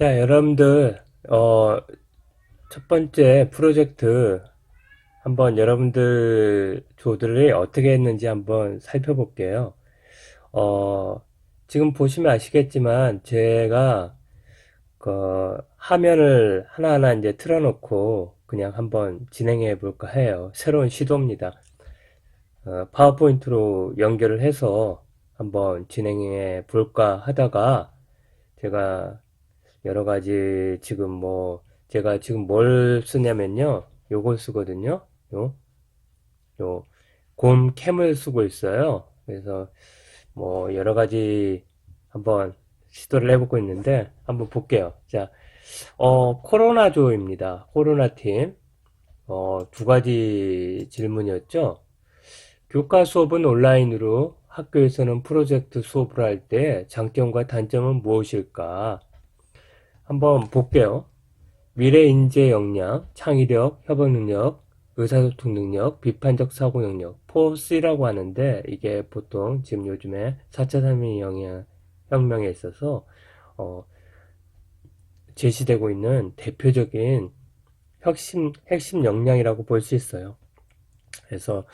자, 여러분들, 첫 번째 프로젝트 한번 여러분들 조들이 어떻게 했는지 한번 살펴볼게요. 어, 지금 보시면 아시겠지만 제가 그 화면을 하나하나 이제 틀어놓고 그냥 한번 진행해 볼까 해요. 새로운 시도입니다. 파워포인트로 연결을 해서 한번 진행해 볼까 하다가 제가 여러 가지 지금 제가 지금 뭘 쓰냐면요. 요걸 쓰거든요. 요 곰캠을 쓰고 있어요. 그래서 여러 가지 한번 시도를 해보고 있는데 한번 볼게요. 자, 코로나조입니다. 코로나 팀. 두 가지 질문이었죠. 교과 수업은 온라인으로 학교에서는 프로젝트 수업을 할 때 장점과 단점은 무엇일까? 한번 볼게요. 미래 인재 역량, 창의력, 협업 능력, 의사소통 능력, 비판적 사고 능력, 4C라고 하는데 이게 보통 지금 요즘에 4차 산업혁명에 있어서 어, 제시되고 있는 대표적인 핵심 역량이라고 볼 수 있어요. 그래서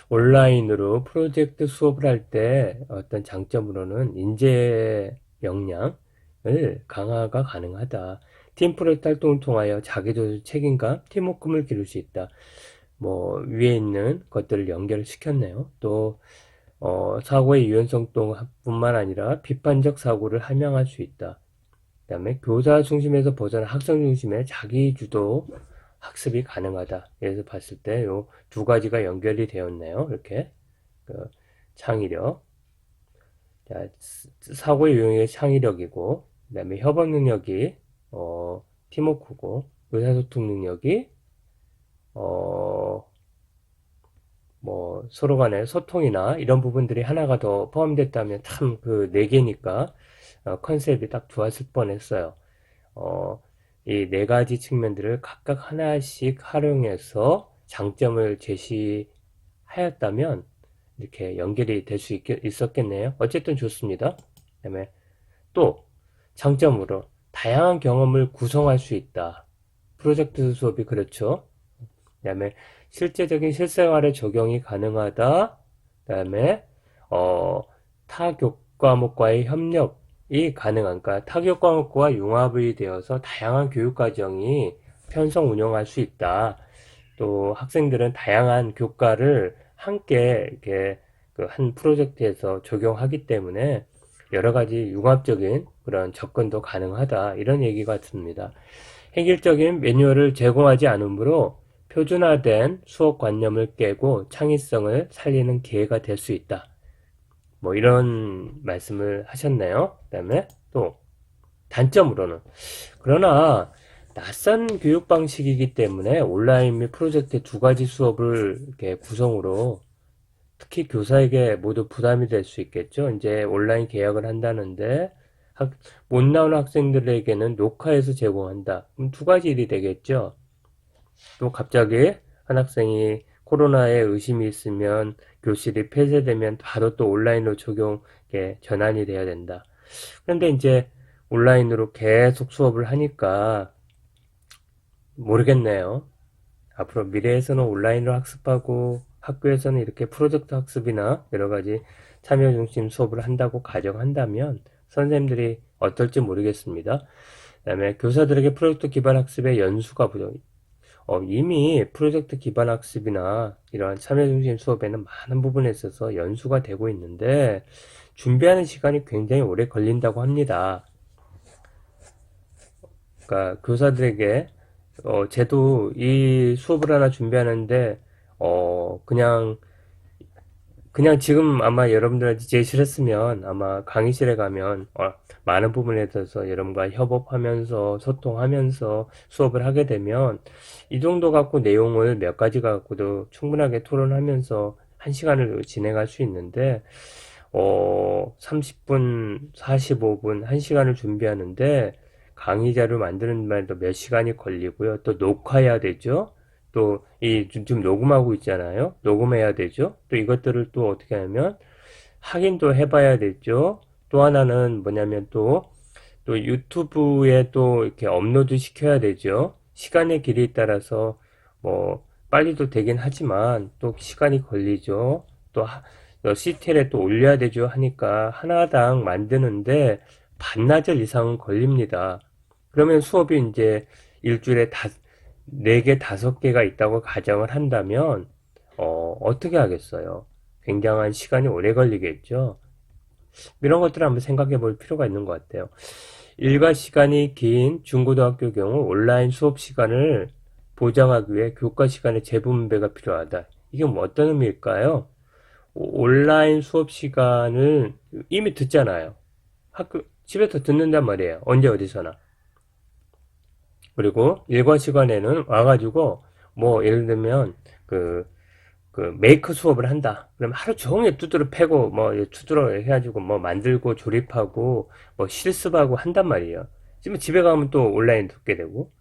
온라인으로 프로젝트 수업을 할 때 어떤 장점으로는 인재 역량을 강화가 가능하다. 팀 프로젝트 활동을 통하여 자기조절 책임감, 팀워크를 기를 수 있다. 위에 있는 것들을 연결을 시켰네요. 또 사고의 유연성 뿐만 아니라 비판적 사고를 함양할 수 있다. 그 다음에 교사 중심에서 벗어나 학생 중심의 자기주도 학습이 가능하다. 그래서 봤을 때 요 두 가지가 연결이 되었네요. 이렇게 그 창의력, 자, 사고의 유형의 창의력이고, 그 다음에 협업 능력이 팀워크고, 의사소통 능력이 어, 서로 간의 소통이나 이런 부분들이 하나가 더 포함됐다면 참 그 네 개니까 컨셉이 딱 좋았을 뻔했어요. 이 네 가지 측면들을 각각 하나씩 활용해서 장점을 제시하였다면 이렇게 연결이 될 수 있었겠네요. 어쨌든 좋습니다. 그다음에 또 장점으로 다양한 경험을 구성할 수 있다. 프로젝트 수업이 그렇죠. 그다음에 실제적인 실생활에 적용이 가능하다. 그다음에 어, 타 교과목과의 협력이 가능한, 그러니까 타 교과목과 융합이 되어서 다양한 교육 과정이 편성 운영할 수 있다. 또 학생들은 다양한 교과를 함께 이렇게 그 한 프로젝트에서 적용하기 때문에 여러 가지 융합적인 그런 접근도 가능하다. 이런 얘기가 듭니다. 획일적인 매뉴얼을 제공하지 않으므로 표준화된 수업관념을 깨고 창의성을 살리는 기회가 될 수 있다. 이런 말씀을 하셨네요. 그 다음에 또 단점으로는, 그러나 낯선 교육 방식이기 때문에 온라인 및 프로젝트 두 가지 수업을 이렇게 구성으로 특히 교사에게 모두 부담이 될 수 있겠죠. 이제 온라인 계약을 한다는데 못 나오는 학생들에게는 녹화해서 제공한다. 그럼 두 가지 일이 되겠죠. 또 갑자기 한 학생이 코로나에 의심이 있으면 교실이 폐쇄되면 바로 또 온라인으로 전환이 돼야 된다. 그런데 이제 온라인으로 계속 수업을 하니까 모르겠네요. 앞으로 미래에서는 온라인으로 학습하고 학교에서는 이렇게 프로젝트 학습이나 여러 가지 참여 중심 수업을 한다고 가정한다면 선생님들이 어떨지 모르겠습니다. 그다음에 교사들에게 프로젝트 기반 학습의 연수가 부족. 이미 프로젝트 기반 학습이나 이러한 참여 중심 수업에는 많은 부분에 있어서 연수가 되고 있는데 준비하는 시간이 굉장히 오래 걸린다고 합니다. 그러니까 교사들에게 쟤도 이 수업을 하나 준비하는데 그냥 지금 아마 여러분들한테 제시를 했으면 아마 강의실에 가면 많은 부분에 대해서 여러분과 협업하면서 소통하면서 수업을 하게 되면 이 정도 갖고 내용을 몇 가지 갖고도 충분하게 토론하면서 한 시간을 진행할 수 있는데 30분, 45분, 1시간을 준비하는데 강의 자료 만드는 말도 몇 시간이 걸리고요. 또 녹화해야 되죠. 또 지금 녹음하고 있잖아요. 녹음해야 되죠. 또 이것들을 또 어떻게 하면 확인도 해봐야 되죠. 또 하나는 뭐냐면 또 또 유튜브에 또 이렇게 업로드 시켜야 되죠. 시간의 길이에 따라서 뭐 빨리도 되긴 하지만 또 시간이 걸리죠. 또 CTL에 또 올려야 되죠 하니까 하나당 만드는데 반나절 이상은 걸립니다. 그러면 수업이 이제 일주일에 4개, 5개가 있다고 가정을 한다면 어떻게 하겠어요? 굉장한 시간이 오래 걸리겠죠. 이런 것들을 한번 생각해 볼 필요가 있는 것 같아요. 일과 시간이 긴 중고등학교 경우 온라인 수업 시간을 보장하기 위해 교과 시간의 재분배가 필요하다. 이게 뭐 어떤 의미일까요? 온라인 수업 시간을 이미 듣잖아요. 집에서 듣는단 말이에요. 언제 어디서나. 그리고 일과 시간에는 와가지고 뭐 예를 들면 그 메이커 수업을 한다. 그럼 하루 종일 두드러 패고 뭐 두드러 해가지고 뭐 만들고 조립하고 뭐 실습하고 한단 말이에요. 지금 집에 가면 또 온라인 듣게 되고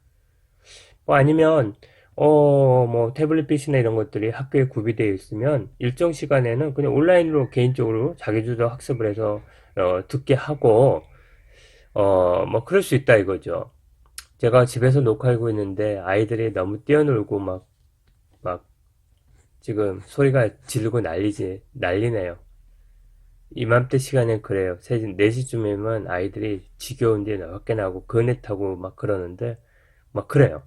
뭐 아니면 뭐 태블릿 PC나 이런 것들이 학교에 구비되어 있으면 일정 시간에는 그냥 온라인으로 개인적으로 자기주도 학습을 해서 듣게 하고 뭐 그럴 수 있다 이거죠. 제가 집에서 녹화하고 있는데 아이들이 너무 뛰어놀고 막 지금 소리가 지르고 난리네요. 이맘때 시간엔 그래요. 4시쯤이면 아이들이 지겨운데 넓게 나고 그네 타고 막 그러는데 막 그래요.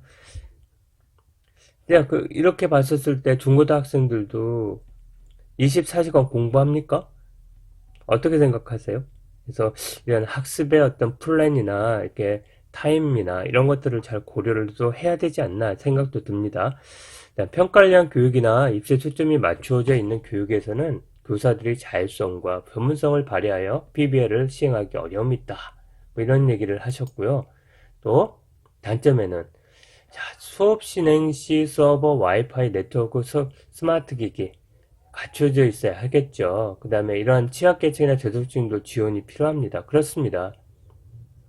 그냥 이렇게 봤었을 때 중고등학생들도 24시간 공부합니까? 어떻게 생각하세요? 그래서 이런 학습의 어떤 플랜이나 이렇게 타임이나 이런 것들을 잘 고려를 또 해야 되지 않나 생각도 듭니다. 평가를 위한 교육이나 입시에 초점이 맞추어져 있는 교육에서는 교사들이 자율성과 전문성을 발휘하여 PBL을 시행하기 어려움이 있다. 뭐 이런 얘기를 하셨고요. 또 단점에는 수업 진행 시 서버, 와이파이, 네트워크, 스마트 기기 갖춰져 있어야 하겠죠. 그 다음에 이러한 취약계층이나 저소득층도 지원이 필요합니다. 그렇습니다.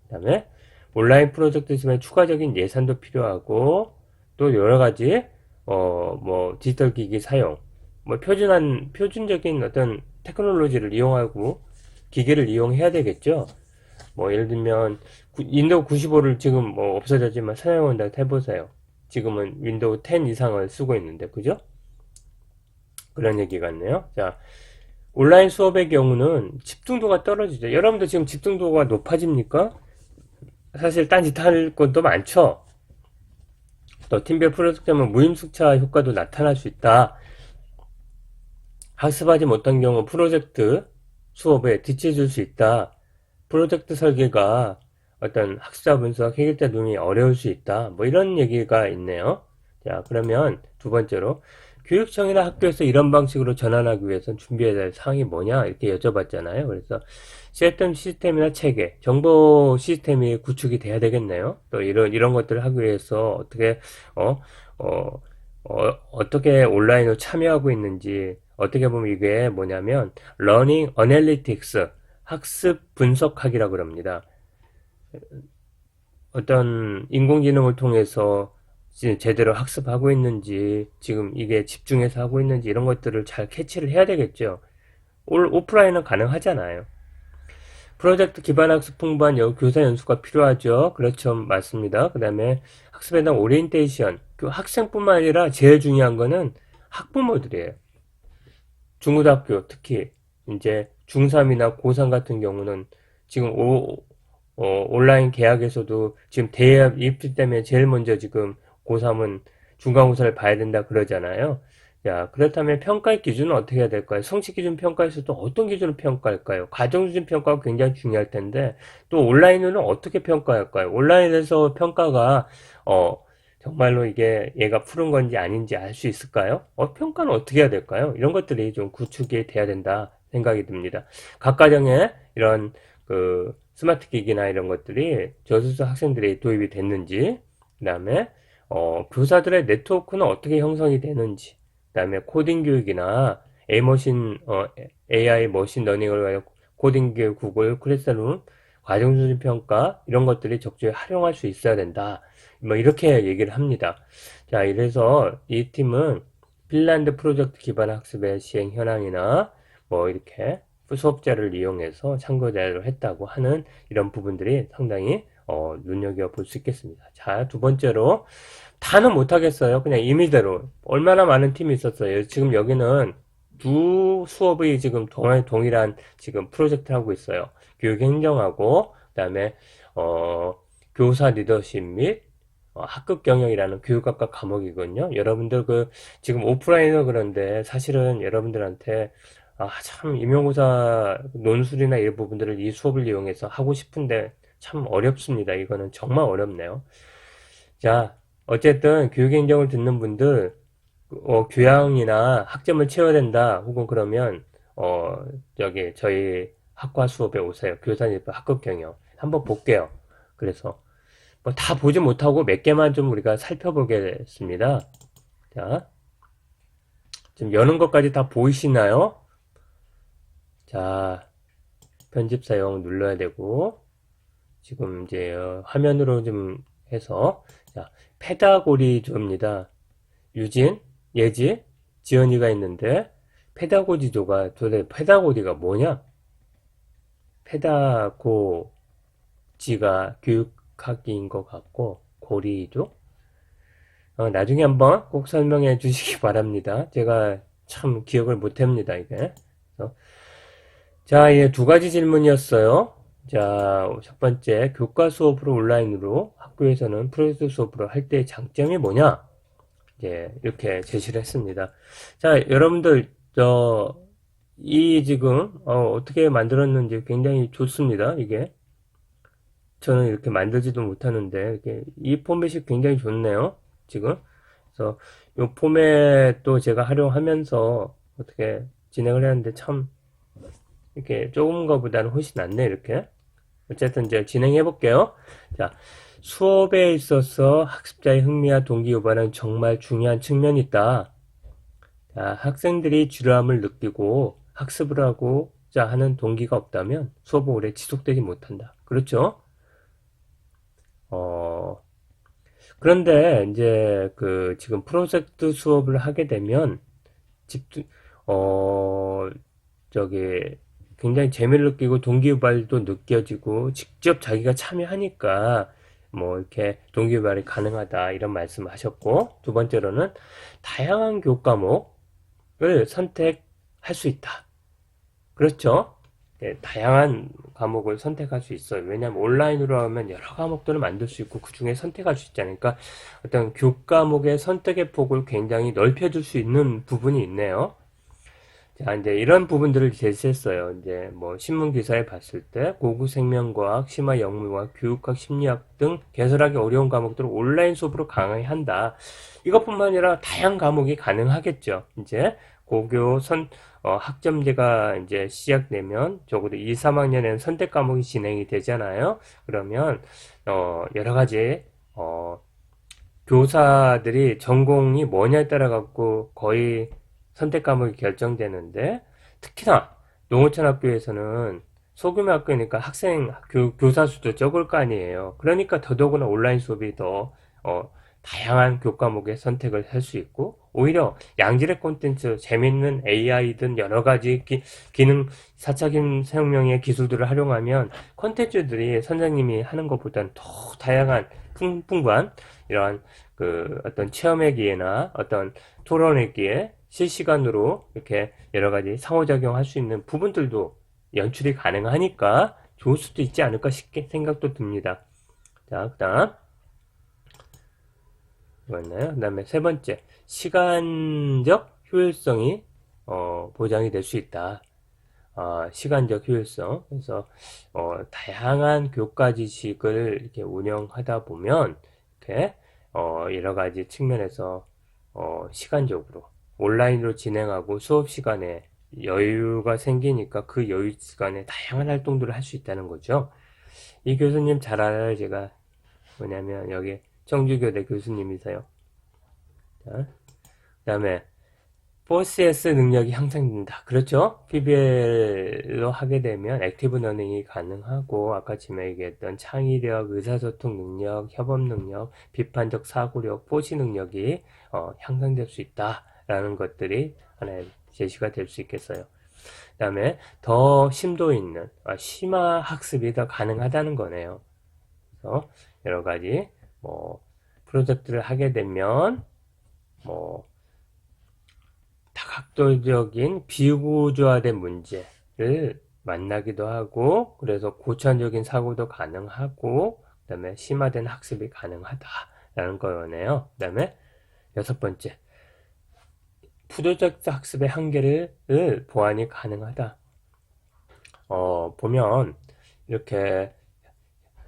그 다음에 온라인 프로젝트 있으면 추가적인 예산도 필요하고 또 여러 가지 뭐 디지털 기기 사용, 뭐 표준적인 어떤 테크놀로지를 이용하고 기계를 이용해야 되겠죠. 뭐 예를 들면 윈도우 95를 지금 뭐 없어졌지만 사용한다 해보세요. 지금은 윈도우 10 이상을 쓰고 있는데 그죠? 그런 얘기 같네요. 자, 온라인 수업의 경우는 집중도가 떨어지죠. 여러분들 지금 집중도가 높아집니까? 사실 딴짓 할 것도 많죠. 또 팀별 프로젝트면 무임승차 효과도 나타날 수 있다. 학습하지 못한 경우 프로젝트 수업에 뒤처질 수 있다. 프로젝트 설계가 어떤 학습자 분석, 해결자 눈이 어려울 수 있다. 뭐 이런 얘기가 있네요. 자, 그러면 두 번째로 교육청이나 학교에서 이런 방식으로 전환하기 위해서는 준비해야 될 사항이 뭐냐 이렇게 여쭤봤잖아요. 그래서 시스템이나 체계, 정보 시스템이 구축이 돼야 되겠네요. 또 이런 것들을 하기 위해서 어떻게 어, 어, 어떻게 온라인으로 참여하고 있는지 어떻게 보면 이게 뭐냐면 Learning Analytics 학습 분석학이라고 합니다. 어떤 인공지능을 통해서 제대로 학습하고 있는지 지금 이게 집중해서 하고 있는지 이런 것들을 잘 캐치를 해야 되겠죠. 오프라인은 가능하잖아요. 프로젝트 기반 학습 풍부한 교사 연수가 필요하죠. 그렇죠. 맞습니다. 그 다음에 학습에 대한 오리엔테이션. 그 학생뿐만 아니라 제일 중요한 거는 학부모들이에요. 중고등학교 특히 이제 중3이나 고3 같은 경우는 지금 온라인 계약에서도 지금 대학 입시 때문에 제일 먼저 지금 고3은 중간고사를 봐야 된다 그러잖아요. 자, 그렇다면 평가의 기준은 어떻게 해야 될까요? 성취 기준 평가에서도 어떤 기준으로 평가할까요? 과정 기준 평가가 굉장히 중요할 텐데 또 온라인으로는 어떻게 평가할까요? 온라인에서 평가가 정말로 이게 얘가 푸른 건지 아닌지 알 수 있을까요? 평가는 어떻게 해야 될까요? 이런 것들이 좀 구축이 돼야 된다 생각이 듭니다. 각 과정에 이런 스마트 기기나 이런 것들이 저소득 학생들이 도입이 됐는지, 그 다음에 교사들의 네트워크는 어떻게 형성이 되는지, 그 다음에 코딩 교육이나 AI 머신 러닝을 위하여 코딩 교육, 구글 클래스룸, 과정 수준 평가 이런 것들이 적절히 활용할 수 있어야 된다. 뭐 이렇게 얘기를 합니다. 자, 이래서 이 팀은 핀란드 프로젝트 기반 학습의 시행 현황이나 뭐 이렇게 수업자를 이용해서 참고자료를 했다고 하는 이런 부분들이 상당히 눈여겨볼 수 있겠습니다. 자, 두 번째로 다는 못하겠어요. 그냥 임의대로. 얼마나 많은 팀이 있었어요. 지금 여기는 두 수업이 지금 동일한 지금 프로젝트를 하고 있어요. 교육행정하고, 그 다음에, 교사 리더십 및 학급 경영이라는 교육학과 과목이거든요. 여러분들 지금 오프라인은 그런데 사실은 여러분들한테 참, 임용고사 논술이나 이런 부분들을 이 수업을 이용해서 하고 싶은데 참 어렵습니다. 이거는 정말 어렵네요. 자, 어쨌든 교육행정을 듣는 분들, 교양이나 학점을 채워야 된다, 혹은 그러면, 저희 학과 수업에 오세요. 교사님 학급 경영. 한번 볼게요. 그래서, 뭐 다 보지 못하고 몇 개만 좀 우리가 살펴보겠습니다. 자, 지금 여는 것까지 다 보이시나요? 자, 편집 사용 눌러야 되고, 지금 이제 화면으로 좀 해서, 자, 페다고리조입니다. 유진, 예지, 지연이가 있는데, 페다고지조가 도대체 페다고리가 뭐냐? 페다고지가 교육학기인 것 같고, 고리조? 나중에 한번 꼭 설명해 주시기 바랍니다. 제가 참 기억을 못 합니다, 이게. 자, 이게 두 가지 질문이었어요. 자, 첫 번째, 교과 수업으로 온라인으로 학교에서는 프로젝트 수업으로 할 때의 장점이 뭐냐? 예, 이렇게 제시를 했습니다. 자, 여러분들, 지금, 어떻게 만들었는지 굉장히 좋습니다, 이게. 저는 이렇게 만들지도 못하는데, 이 포맷이 굉장히 좋네요, 지금. 그래서, 이 포맷도 제가 활용하면서 어떻게 진행을 했는데 참, 이렇게 조금 거보다는 훨씬 낫네, 이렇게. 어쨌든 이제 진행해 볼게요. 자, 수업에 있어서 학습자의 흥미와 동기 유발은 정말 중요한 측면이 있다. 자, 학생들이 지루함을 느끼고 학습을 하고자 하는 동기가 없다면 수업은 오래 지속되지 못한다. 그렇죠? 그런데 이제 지금 프로젝트 수업을 하게 되면 집중, 어, 저기 굉장히 재미를 느끼고 동기유발도 느껴지고 직접 자기가 참여하니까 뭐 이렇게 동기유발이 가능하다 이런 말씀을 하셨고, 두 번째로는 다양한 교과목을 선택할 수 있다. 그렇죠? 예, 다양한 과목을 선택할 수 있어요. 왜냐하면 온라인으로 하면 여러 과목들을 만들 수 있고 그 중에 선택할 수 있잖아요. 그러니까 어떤 교과목의 선택의 폭을 굉장히 넓혀줄 수 있는 부분이 있네요. 자, 이제 이런 부분들을 제시했어요. 이제 뭐 신문 기사에 봤을 때 고급 생명과학, 심화 영문과학, 교육학, 심리학 등 개설하기 어려운 과목들을 온라인 수업으로 강의한다. 이것뿐만 아니라 다양한 과목이 가능하겠죠. 이제 학점제가 이제 시작되면 적어도 2, 3학년에는 선택 과목이 진행이 되잖아요. 그러면 여러 가지 교사들이 전공이 뭐냐에 따라 갖고 거의 선택 과목이 결정되는데, 특히나 농어촌 학교에서는 소규모 학교니까 교사 수도 적을 거 아니에요. 그러니까 더더구나 온라인 수업이 더 다양한 교과목의 선택을 할 수 있고, 오히려 양질의 콘텐츠, 재밌는 AI든 여러 가지 기능, 4차 산업혁명의 기술들을 활용하면 콘텐츠들이 선생님이 하는 것보다는 더 다양한 풍부한 이러한 어떤 체험의 기회나 어떤 토론의 기회, 실시간으로 이렇게 여러 가지 상호작용할 수 있는 부분들도 연출이 가능하니까 좋을 수도 있지 않을까 싶게 생각도 듭니다. 자, 그 다음 뭐였나요? 그 다음에 세 번째, 시간적 효율성이 보장이 될 수 있다. 시간적 효율성. 그래서 다양한 교과 지식을 이렇게 운영하다 보면 이렇게 여러 가지 측면에서 시간적으로 온라인으로 진행하고 수업 시간에 여유가 생기니까 그 여유 시간에 다양한 활동들을 할 수 있다는 거죠. 이 교수님 잘 알아요. 제가 뭐냐면 여기 청주교대 교수님이세요. 자, 그 다음에 4CS 능력이 향상된다. 그렇죠? PBL로 하게 되면 액티브 러닝이 가능하고, 아까 지금 얘기했던 창의력, 의사소통 능력, 협업 능력, 비판적 사고력, 포시 능력이 향상될 수 있다라는 것들이 하나의 제시가 될 수 있겠어요. 그 다음에 더 심도 있는 심화 학습이 더 가능하다는 거네요. 그래서 여러 가지 프로젝트를 하게 되면 다각도적인 비구조화된 문제를 만나기도 하고, 그래서 고차원적인 사고도 가능하고, 그 다음에 심화된 학습이 가능하다라는 거네요. 그 다음에 여섯 번째, 프로젝트 학습의 한계를 보완이 가능하다. 보면 이렇게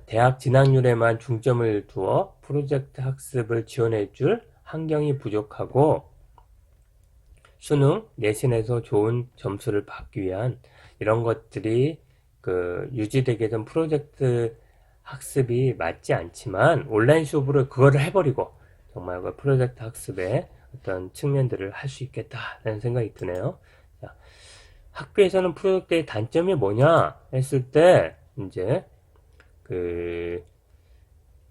대학 진학률에만 중점을 두어 프로젝트 학습을 지원해 줄 환경이 부족하고, 수능, 내신에서 좋은 점수를 받기 위한 이런 것들이 유지되게 된 프로젝트 학습이 맞지 않지만, 온라인 수업으로 그거를 해버리고 정말 그 프로젝트 학습의 어떤 측면들을 할 수 있겠다라는 생각이 드네요. 자, 학교에서는 프로젝트의 단점이 뭐냐 했을 때, 이제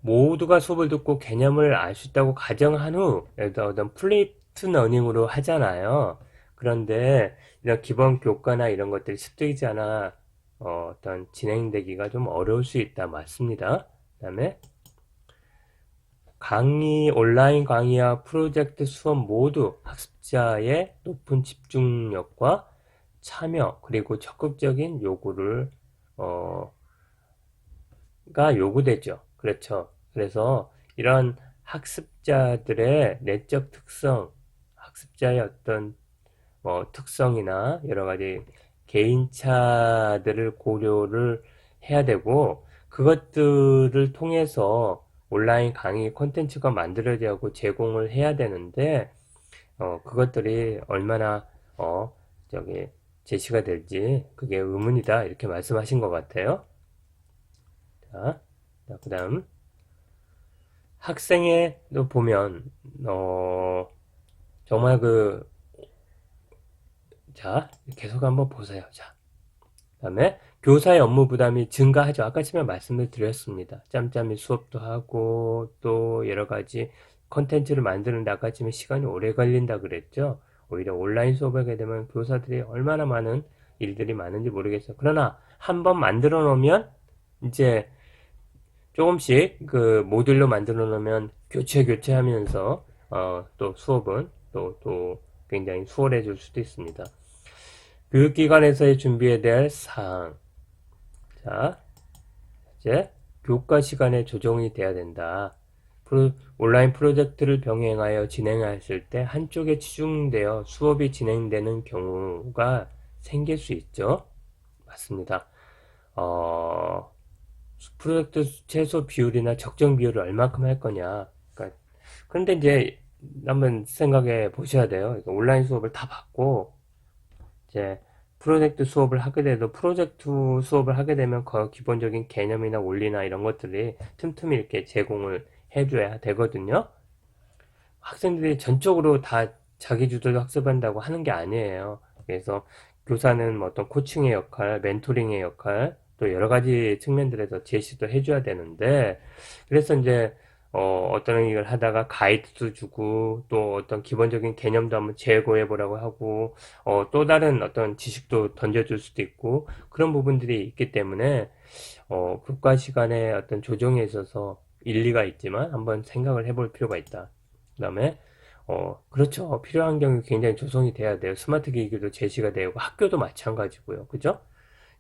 모두가 수업을 듣고 개념을 알 수 있다고 가정한 후 어떤 플립트 러닝으로 하잖아요. 그런데 이런 기본 교과나 이런 것들이 습득이지 않아 어떤 진행되기가 좀 어려울 수 있다. 맞습니다. 그 다음에 온라인 강의와 프로젝트 수업 모두 학습자의 높은 집중력과 참여, 그리고 적극적인 가 요구되죠. 그렇죠. 그래서 이런 학습자들의 내적 특성, 학습자의 어떤 특성이나 여러 가지 개인차들을 고려를 해야 되고, 그것들을 통해서 온라인 강의 콘텐츠가 만들어지고 제공을 해야 되는데, 그것들이 얼마나 제시가 될지 그게 의문이다, 이렇게 말씀하신 것 같아요. 자, 그 다음 학생회도 보면 정말 자, 계속 한번 보세요. 자, 그 다음에 교사의 업무 부담이 증가하죠. 아까 전에 말씀을 드렸습니다. 짬짬이 수업도 하고 또 여러 가지 컨텐츠를 만드는데 아까 전에 시간이 오래 걸린다 그랬죠. 오히려 온라인 수업을 하게 되면 교사들이 얼마나 많은 일들이 많은지 모르겠어요. 그러나 한번 만들어 놓으면 이제 조금씩 모듈로 만들어 놓으면 교체하면서 또 수업은 또 굉장히 수월해질 수도 있습니다. 교육기관에서의 준비에 대한 사항. 자, 이제 교과 시간에 조정이 돼야 된다. 온라인 프로젝트를 병행하여 진행하실 때 한쪽에 치중되어 수업이 진행되는 경우가 생길 수 있죠. 맞습니다. 프로젝트 최소 비율이나 적정 비율을 얼마큼 할 거냐. 그런데 이제 한번 생각해 보셔야 돼요. 온라인 수업을 다 받고 이제 프로젝트 수업을 하게 돼도 프로젝트 수업을 하게 되면 기본적인 개념이나 원리나 이런 것들이 틈틈이 이렇게 제공을 해줘야 되거든요. 학생들이 전적으로 다 자기 주도로 학습한다고 하는 게 아니에요. 그래서 교사는 어떤 코칭의 역할, 멘토링의 역할, 또 여러 가지 측면들에서 제시도 해줘야 되는데, 그래서 이제 어떤 일을 하다가 가이드도 주고 또 어떤 기본적인 개념도 한번 재고해 보라고 하고 또 다른 어떤 지식도 던져줄 수도 있고 그런 부분들이 있기 때문에 교과 시간에 어떤 조정에 있어서 일리가 있지만 한번 생각을 해볼 필요가 있다. 그 다음에 그렇죠. 필요한 경우 굉장히 조성이 돼야 돼요. 스마트 기기도 제시가 되고 학교도 마찬가지고요. 그죠?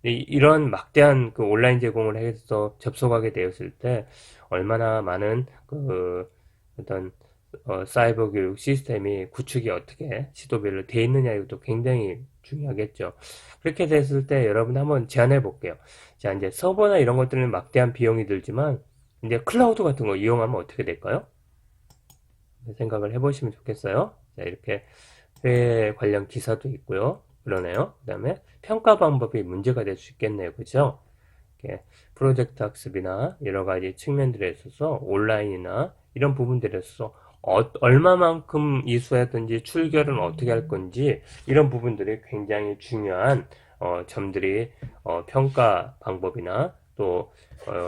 이런 막대한 온라인 제공을 해서 접속하게 되었을 때 얼마나 많은 어떤 사이버 교육 시스템이 구축이 어떻게 시도별로 돼 있느냐 이것도 굉장히 중요하겠죠. 그렇게 됐을 때 여러분 한번 제안해 볼게요. 자, 이제 서버나 이런 것들은 막대한 비용이 들지만 이제 클라우드 같은 거 이용하면 어떻게 될까요? 생각을 해보시면 좋겠어요. 자, 이렇게 회계 관련 기사도 있고요. 그러네요. 그 다음에 평가 방법이 문제가 될 수 있겠네요. 그죠? 프로젝트 학습이나 여러 가지 측면들에 있어서 온라인이나 이런 부분들에 있어서 얼마만큼 이수할 건지 출결은 어떻게 할 건지 이런 부분들이 굉장히 중요한 점들이 평가 방법이나 또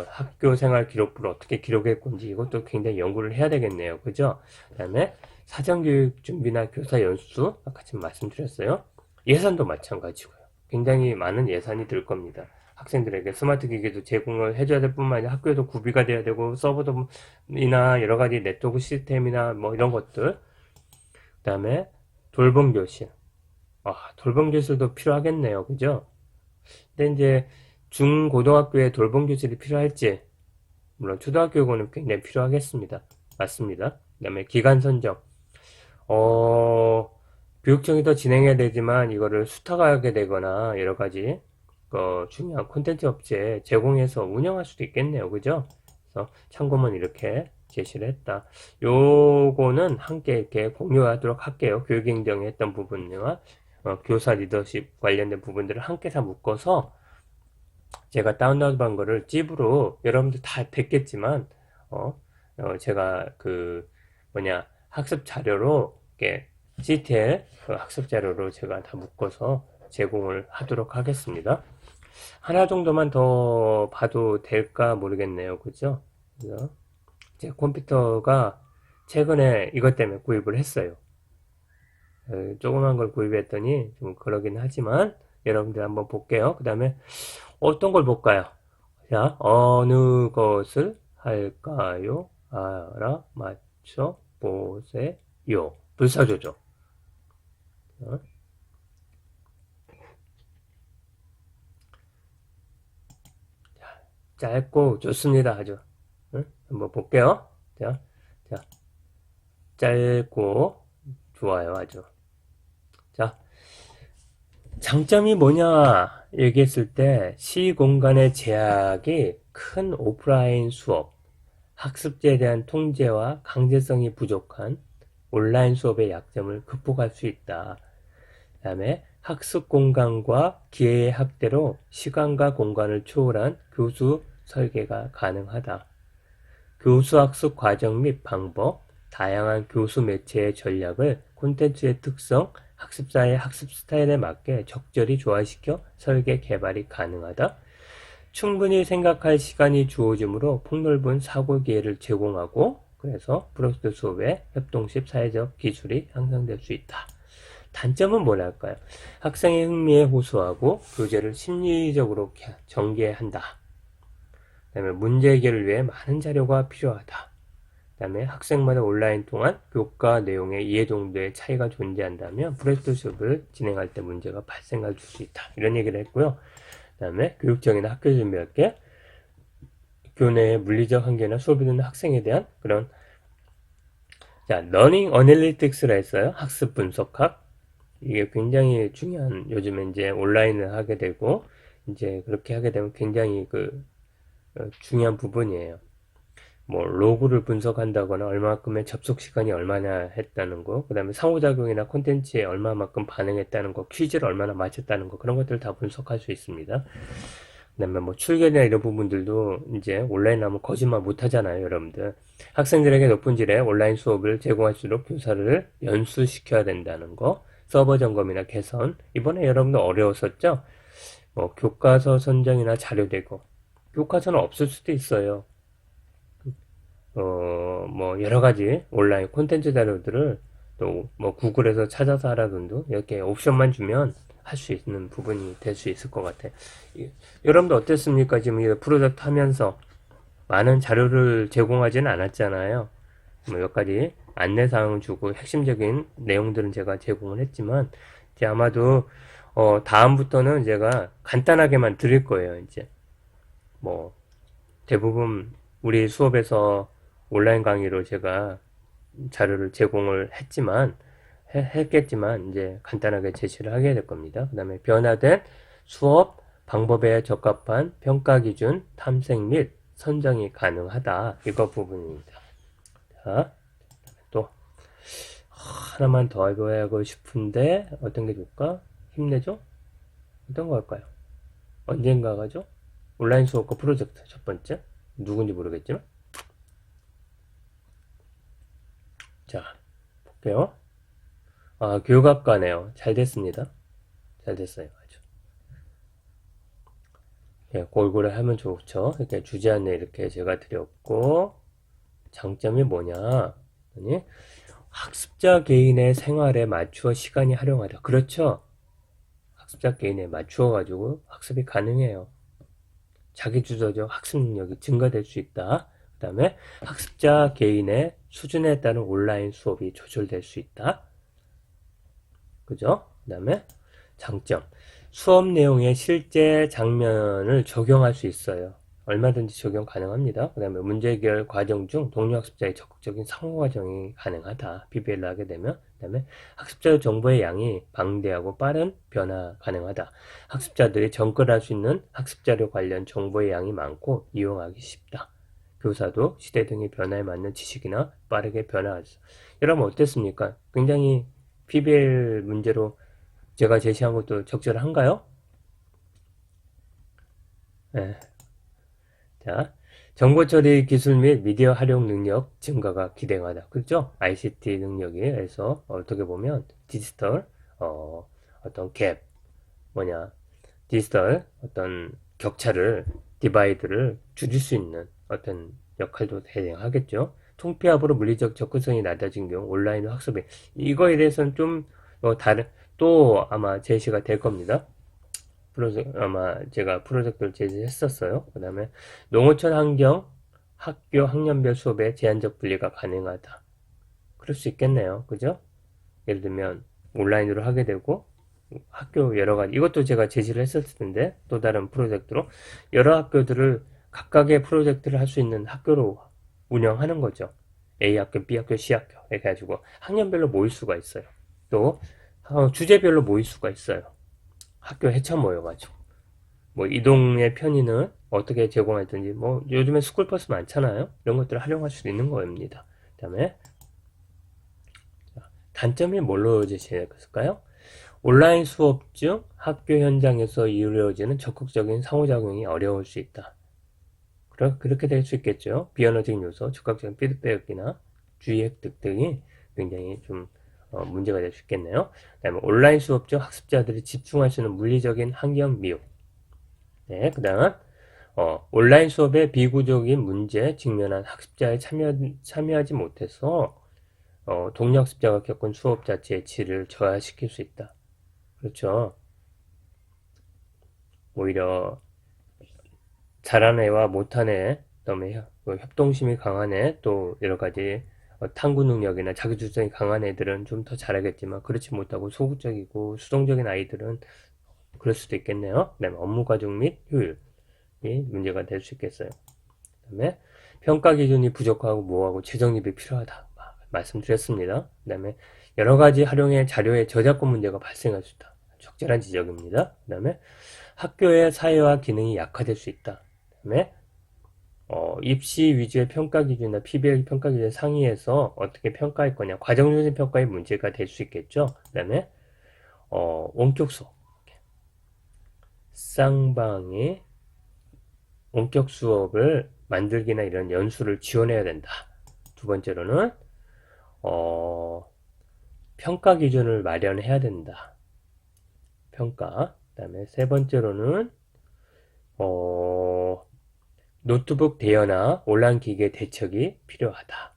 학교 생활 기록부를 어떻게 기록할 건지 이것도 굉장히 연구를 해야 되겠네요. 그죠? 그 다음에 사전교육 준비나 교사 연수 아까 지금 말씀드렸어요. 예산도 마찬가지고요. 굉장히 많은 예산이 들 겁니다. 학생들에게 스마트 기기도 제공을 해줘야 될 뿐만 아니라 학교에도 구비가 돼야 되고 서버이나 여러 가지 네트워크 시스템이나 뭐 이런 것들. 그 다음에 돌봄 교실. 돌봄 교실도 필요하겠네요. 그죠? 근데 이제 중고등학교에 돌봄 교실이 필요할지, 물론 초등학교는 굉장히 필요하겠습니다. 맞습니다. 그 다음에 기간 선정. 교육청이 더 진행해야 되지만 이거를 수탁하게 되거나 여러 가지 중요한 콘텐츠 업체에 제공해서 운영할 수도 있겠네요. 그죠? 그래서 참고문 이렇게 제시를 했다. 요거는 함께 이렇게 공유하도록 할게요. 교육 행정에 했던 부분과 교사 리더십 관련된 부분들을 함께 다 묶어서 제가 다운로드 한 거를 찝으로 여러분들 다 됐겠지만 제가 학습 자료로 이렇게 CTL 학습 자료로 제가 다 묶어서 제공을 하도록 하겠습니다. 하나 정도만 더 봐도 될까 모르겠네요. 그죠? 그래서 제 컴퓨터가 최근에 이것 때문에 구입을 했어요. 조그만 걸 구입했더니 좀 그러긴 하지만 여러분들 한번 볼게요. 그 다음에 어떤 걸 볼까요? 자, 어느 것을 할까요? 알아맞혀 보세요. 불사조죠. 짧고 좋습니다. 아주. 한번 볼게요. 자, 짧고 좋아요. 아주. 자, 장점이 뭐냐 얘기했을 때 시공간의 제약이 큰 오프라인 수업, 학습제에 대한 통제와 강제성이 부족한 온라인 수업의 약점을 극복할 수 있다. 그 다음에 학습 공간과 기회의 확대로 시간과 공간을 초월한 교수 설계가 가능하다. 교수 학습 과정 및 방법, 다양한 교수 매체의 전략을 콘텐츠의 특성, 학습자의 학습 스타일에 맞게 적절히 조화시켜 설계 개발이 가능하다. 충분히 생각할 시간이 주어지므로 폭넓은 사고 기회를 제공하고 그래서 프로젝트 수업의 협동식 사회적 기술이 향상될 수 있다. 단점은 뭐랄까요? 학생의 흥미에 호소하고 교재를 심리적으로 전개한다. 그 다음에 문제 해결을 위해 많은 자료가 필요하다. 그 다음에 학생마다 온라인 통한 교과 내용의 이해 정도의 차이가 존재한다면 프로젝트 수업을 진행할 때 문제가 발생할 수 있다. 이런 얘기를 했고요. 그 다음에 교육청이나 학교 준비할 때 교내의 물리적 한계나 수업을 듣는 학생에 대한 그런 러닝 어널리틱스라 했어요. 학습 분석학. 이게 굉장히 중요한, 요즘에 이제 온라인을 하게 되고 이제 그렇게 하게 되면 굉장히 중요한 부분이에요. 뭐 로그를 분석한다거나 얼마만큼의 접속 시간이 얼마나 했다는 거, 그 다음에 상호작용이나 콘텐츠에 얼마만큼 반응했다는 거, 퀴즈를 얼마나 맞췄다는 거, 그런 것들을 다 분석할 수 있습니다. 그 다음에 뭐 출결이나 이런 부분들도 이제 온라인 하면 거짓말 못 하잖아요, 여러분들. 학생들에게 높은 질의 온라인 수업을 제공할수록 교사를 연수시켜야 된다는 거, 서버 점검이나 개선. 이번에 여러분들 어려웠었죠? 뭐 교과서 선정이나 자료 대고. 교과서는 없을 수도 있어요. 뭐 여러 가지 온라인 콘텐츠 자료들을 또 뭐 구글에서 찾아서 하라든지 이렇게 옵션만 주면 할 수 있는 부분이 될 수 있을 것 같아요. 여러분들 어땠습니까? 지금 이 프로젝트 하면서 많은 자료를 제공하지는 않았잖아요. 뭐 몇 가지 안내사항을 주고 핵심적인 내용들은 제가 제공을 했지만 이제 아마도 다음부터는 제가 간단하게만 드릴 거예요. 이제 뭐 대부분 우리 수업에서 온라인 강의로 제가 자료를 제공을 했겠지만 이제 간단하게 제시를 하게 될 겁니다. 그 다음에 변화된 수업 방법에 적합한 평가 기준 탐색 및 선정이 가능하다. 이거 부분입니다. 자, 또 하나만 더 해보고 싶은데 어떤 게 좋을까? 힘내죠? 어떤 거 할까요? 언젠가 가죠? 온라인 수업과 프로젝트 첫 번째. 누군지 모르겠지만. 자, 볼게요. 교육학과네요. 잘 됐습니다. 잘 됐어요. 아주. 예, 골고루 하면 좋죠. 이렇게 주제 안내 이렇게 제가 드렸고, 장점이 뭐냐? 아니, 학습자 개인의 생활에 맞추어 시간이 활용하다. 그렇죠. 학습자 개인에 맞추어 가지고 학습이 가능해요. 자기주도적 학습 능력이 증가될 수 있다. 그 다음에 학습자 개인의 수준에 따른 온라인 수업이 조절될 수 있다. 그죠? 그 다음에 장점. 수업 내용의 실제 장면을 적용할 수 있어요. 얼마든지 적용 가능합니다. 그 다음에 문제 해결 과정 중 동료 학습자의 적극적인 상호 과정이 가능하다. PBL을 하게 되면. 그 다음에 학습자 정보의 양이 방대하고 빠른 변화 가능하다. 학습자들이 접근할 수 있는 학습자료 관련 정보의 양이 많고 이용하기 쉽다. 교사도 시대 등의 변화에 맞는 지식이나 빠르게 변화할 수. 여러분 어땠습니까? 굉장히 PBL 문제로 제가 제시한 것도 적절한가요? 네. 자, 정보 처리 기술 및 미디어 활용 능력 증가가 기대하다. 그렇죠? ICT 능력이 그래서 어떻게 보면 디지털 어떤 갭 디지털 어떤 격차를 디바이드를 줄일 수 있는 어떤 역할도 대행하겠죠. 통폐합으로 물리적 접근성이 낮아진 경우 온라인 학습에 이거에 대해서는 좀 다른 또 아마 제시가 될 겁니다. 아마 제가 프로젝트를 제시했었어요. 그 다음에 농어촌 환경 학교 학년별 수업에 제한적 분리가 가능하다. 그럴 수 있겠네요. 그죠? 예를 들면 온라인으로 하게 되고 학교 여러 가지 이것도 제가 제시를 했었을 텐데 또 다른 프로젝트로 여러 학교들을 각각의 프로젝트를 할 수 있는 학교로 운영하는 거죠. A 학교, B 학교, C 학교 이렇게 해가지고 학년별로 모일 수가 있어요. 또 주제별로 모일 수가 있어요. 학교 해쳐 모여가지고 뭐 이동의 편의는 어떻게 제공하든지 뭐 요즘에 스쿨버스 많잖아요. 이런 것들을 활용할 수 있는 겁니다. 그 다음에 단점이 뭘로 제시했을까요? 온라인 수업 중 학교 현장에서 이루어지는 적극적인 상호작용이 어려울 수 있다. 그렇게 될 수 있겠죠. 비언어적 요소, 즉각적인 피드백이나 주의 획득 등이 굉장히 좀 문제가 될 수 있겠네요. 그 다음에 온라인 수업 중 학습자들이 집중할 수 있는 물리적인 환경 미흡. 네, 그 다음 온라인 수업에 비구적인 문제에 직면한 학습자에 참여하지 못해서 동료 학습자가 겪은 수업 자체의 질을 저하시킬 수 있다. 그렇죠. 오히려 잘하는 애와 못하는 애, 그다음에 협동심이 강한 애, 또 여러 가지 탐구 능력이나 자기주장이 강한 애들은 좀 더 잘하겠지만 그렇지 못하고 소극적이고 수동적인 아이들은 그럴 수도 있겠네요. 그다음에 업무 과정 및 효율이 문제가 될 수 있겠어요. 그다음에 평가 기준이 부족하고 모호하고 재정립이 필요하다. 말씀드렸습니다. 그다음에 여러 가지 활용의 자료의 저작권 문제가 발생할 수 있다. 적절한 지적입니다. 그다음에 학교의 사회화 기능이 약화될 수 있다. 그다음에 입시 위주의 평가 기준이나 PBL 평가 기준 상위에서 어떻게 평가할 거냐 과정 중심 평가의 문제가 될 수 있겠죠. 그다음에 원격 수업 쌍방이 원격 수업을 만들기나 이런 연수를 지원해야 된다. 두 번째로는 평가 기준을 마련해야 된다. 평가. 그 다음에 세 번째로는 노트북 대여나 온라인 기기의 대책이 필요하다.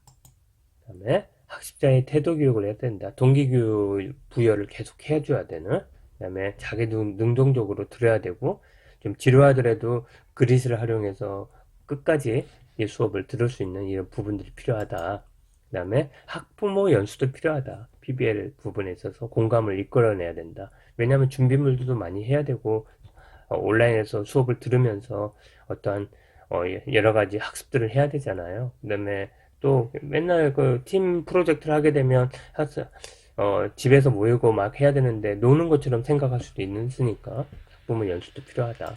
그 다음에 학습자의 태도 교육을 해야 된다. 동기교육 부여를 계속 해줘야 되는. 그 다음에 자기 능동적으로 들어야 되고 좀 지루하더라도 그릿을 활용해서 끝까지 이 수업을 들을 수 있는 이런 부분들이 필요하다. 그 다음에 학부모 연수도 필요하다. PBL 부분에 있어서 공감을 이끌어내야 된다. 왜냐하면 준비물도 많이 해야 되고 온라인에서 수업을 들으면서 어떠한 여러 가지 학습들을 해야 되잖아요. 그 다음에 또 맨날 그 팀 프로젝트를 하게 되면 집에서 모이고 막 해야 되는데 노는 것처럼 생각할 수도 있으니까 학부모 연수도 필요하다.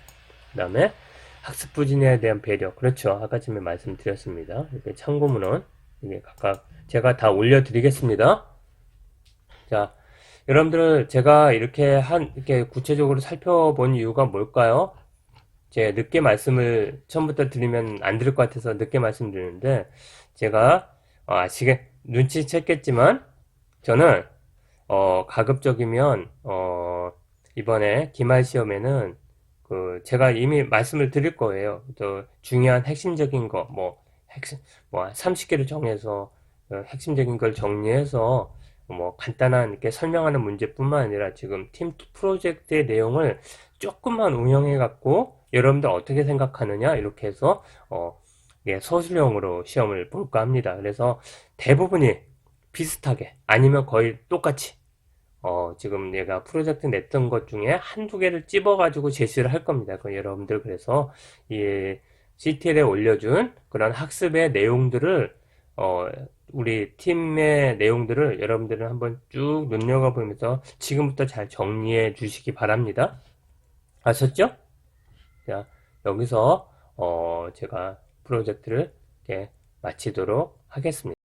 그 다음에 학습 부진에 대한 배려. 그렇죠. 아까 전에 말씀드렸습니다. 이렇게 참고문헌 이게 각각 제가 다 올려드리겠습니다. 자, 여러분들 제가 이렇게 이렇게 구체적으로 살펴본 이유가 뭘까요? 제가 늦게 말씀을 처음부터 드리면 안 들을 것 같아서 늦게 말씀드리는데 제가 눈치챘겠지만 저는 가급적이면 이번에 기말 시험에는 제가 이미 말씀을 드릴 거예요. 또 중요한 핵심적인 거 30개를 정해서 핵심적인 걸 정리해서 뭐 간단한 이렇게 설명하는 문제뿐만 아니라 지금 팀 프로젝트의 내용을 조금만 운영해 갖고 여러분들 어떻게 생각하느냐 이렇게 해서 예, 서술형으로 시험을 볼까 합니다. 그래서 대부분이 비슷하게 아니면 거의 똑같이 지금 얘가 프로젝트 냈던 것 중에 한두 개를 찝어가지고 제시를 할 겁니다. 그 여러분들 그래서 이 CTL에 올려준 그런 학습의 내용들을 어, 우리 팀의 내용들을 여러분들은 한번 쭉 눈여겨보면서 지금부터 잘 정리해 주시기 바랍니다. 아셨죠? 자, 여기서 제가 프로젝트를 이렇게 마치도록 하겠습니다.